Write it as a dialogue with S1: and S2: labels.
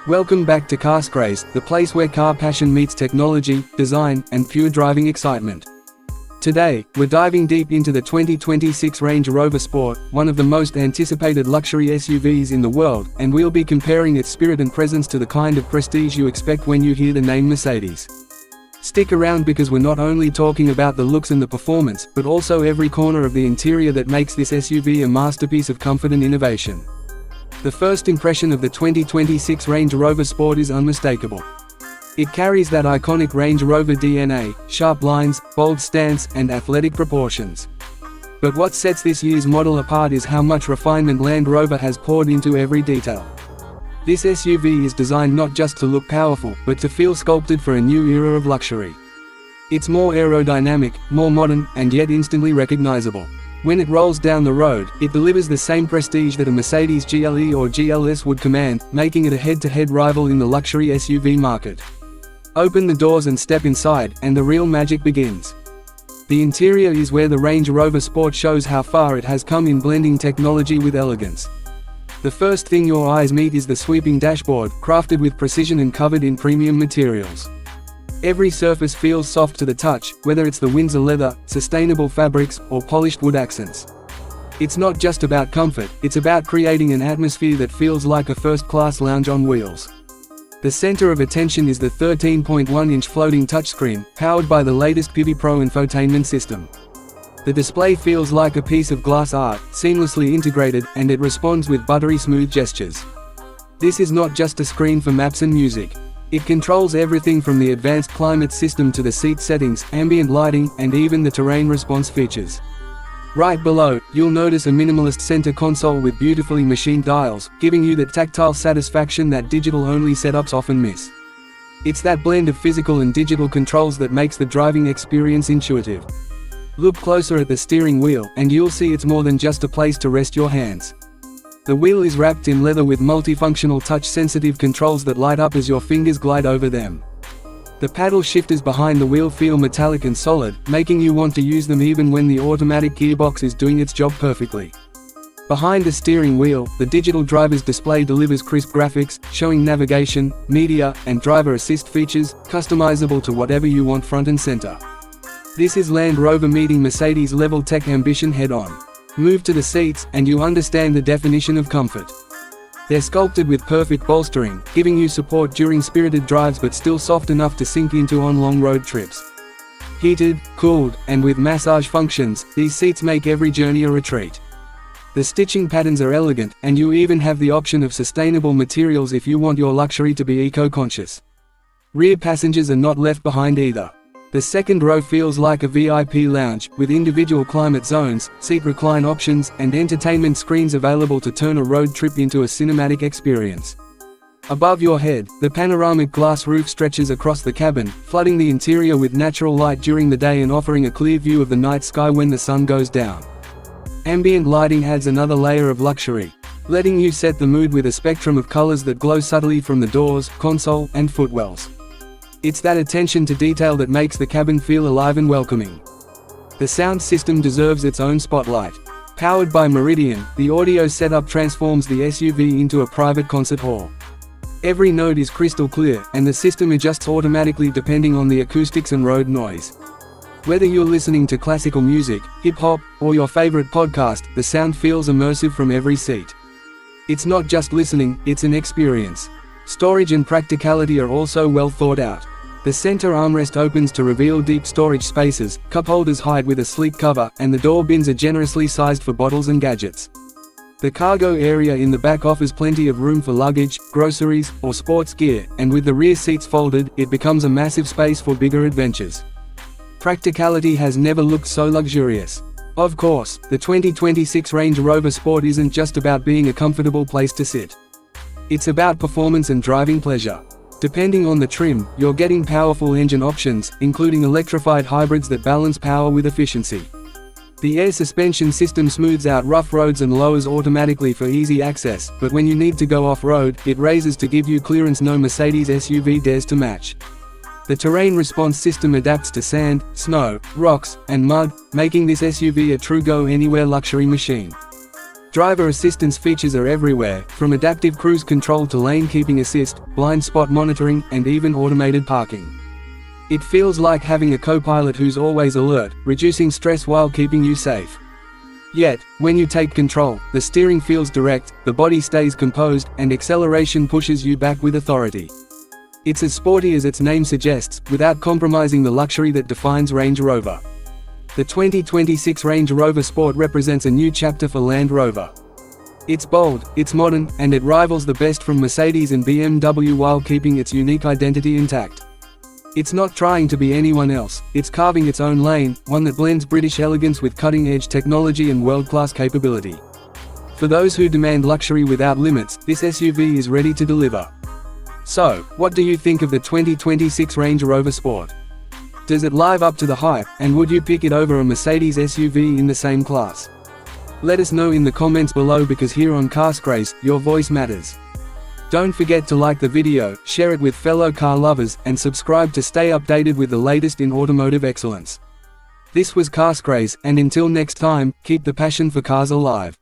S1: Welcome back to Carscraze, the place where car passion meets technology, design, and pure driving excitement. Today, we're diving deep into the 2026 Range Rover Sport, one of the most anticipated luxury SUVs in the world, and we'll be comparing its spirit and presence to the kind of prestige you expect when you hear the name Mercedes. Stick around because we're not only talking about the looks and the performance, but also every corner of the interior that makes this SUV a masterpiece of comfort and innovation. The first impression of the 2026 Range Rover Sport is unmistakable. It carries that iconic Range Rover DNA, sharp lines, bold stance, and athletic proportions. But what sets this year's model apart is how much refinement Land Rover has poured into every detail. This SUV is designed not just to look powerful, but to feel sculpted for a new era of luxury. It's more aerodynamic, more modern, and yet instantly recognizable. When it rolls down the road, it delivers the same prestige that a Mercedes GLE or GLS would command, making it a head-to-head rival in the luxury SUV market. Open the doors and step inside, and the real magic begins. The interior is where the Range Rover Sport shows how far it has come in blending technology with elegance. The first thing your eyes meet is the sweeping dashboard, crafted with precision and covered in premium materials. Every surface feels soft to the touch, whether it's the Windsor leather, sustainable fabrics, or polished wood accents. It's not just about comfort, it's about creating an atmosphere that feels like a first-class lounge on wheels. The center of attention is the 13.1-inch floating touchscreen, powered by the latest Pivi Pro infotainment system. The display feels like a piece of glass art, seamlessly integrated, and it responds with buttery smooth gestures. This is not just a screen for maps and music. It controls everything from the advanced climate system to the seat settings, ambient lighting, and even the terrain response features. Right below, you'll notice a minimalist center console with beautifully machined dials, giving you the tactile satisfaction that digital-only setups often miss. It's that blend of physical and digital controls that makes the driving experience intuitive. Look closer at the steering wheel, and you'll see it's more than just a place to rest your hands. The wheel is wrapped in leather with multifunctional touch-sensitive controls that light up as your fingers glide over them. The paddle shifters behind the wheel feel metallic and solid, making you want to use them even when the automatic gearbox is doing its job perfectly. Behind the steering wheel, the digital driver's display delivers crisp graphics, showing navigation, media, and driver assist features, customizable to whatever you want front and center. This is Land Rover meeting Mercedes' level tech ambition head-on. Move to the seats, and you understand the definition of comfort. They're sculpted with perfect bolstering, giving you support during spirited drives but still soft enough to sink into on long road trips. Heated, cooled, and with massage functions, these seats make every journey a retreat. The stitching patterns are elegant, and you even have the option of sustainable materials if you want your luxury to be eco-conscious. Rear passengers are not left behind either. The second row feels like a VIP lounge, with individual climate zones, seat recline options, and entertainment screens available to turn a road trip into a cinematic experience. Above your head, the panoramic glass roof stretches across the cabin, flooding the interior with natural light during the day and offering a clear view of the night sky when the sun goes down. Ambient lighting adds another layer of luxury, letting you set the mood with a spectrum of colors that glow subtly from the doors, console, and footwells. It's that attention to detail that makes the cabin feel alive and welcoming. The sound system deserves its own spotlight. Powered by Meridian, the audio setup transforms the SUV into a private concert hall. Every note is crystal clear, and the system adjusts automatically depending on the acoustics and road noise. Whether you're listening to classical music, hip-hop, or your favorite podcast, the sound feels immersive from every seat. It's not just listening, it's an experience. Storage and practicality are also well thought out. The center armrest opens to reveal deep storage spaces, cup holders hide with a sleek cover, and the door bins are generously sized for bottles and gadgets. The cargo area in the back offers plenty of room for luggage, groceries, or sports gear, and with the rear seats folded, it becomes a massive space for bigger adventures. Practicality has never looked so luxurious. Of course, the 2026 Range Rover Sport isn't just about being a comfortable place to sit. It's about performance and driving pleasure. Depending on the trim, you're getting powerful engine options, including electrified hybrids that balance power with efficiency. The air suspension system smooths out rough roads and lowers automatically for easy access, but when you need to go off-road, it raises to give you clearance no Mercedes SUV dares to match. The terrain response system adapts to sand, snow, rocks, and mud, making this SUV a true go-anywhere luxury machine. Driver assistance features are everywhere, from adaptive cruise control to lane keeping assist, blind spot monitoring, and even automated parking. It feels like having a co-pilot who's always alert, reducing stress while keeping you safe. Yet, when you take control, the steering feels direct, the body stays composed, and acceleration pushes you back with authority. It's as sporty as its name suggests, without compromising the luxury that defines Range Rover. The 2026 Range Rover Sport represents a new chapter for Land Rover. It's bold, it's modern, and it rivals the best from Mercedes and BMW while keeping its unique identity intact. It's not trying to be anyone else, it's carving its own lane, one that blends British elegance with cutting-edge technology and world-class capability. For those who demand luxury without limits, this SUV is ready to deliver. So, what do you think of the 2026 Range Rover Sport? Does it live up to the hype, and would you pick it over a Mercedes SUV in the same class? Let us know in the comments below, because here on Carscraze, your voice matters. Don't forget to like the video, share it with fellow car lovers, and subscribe to stay updated with the latest in automotive excellence. This was Carscraze, and until next time, keep the passion for cars alive.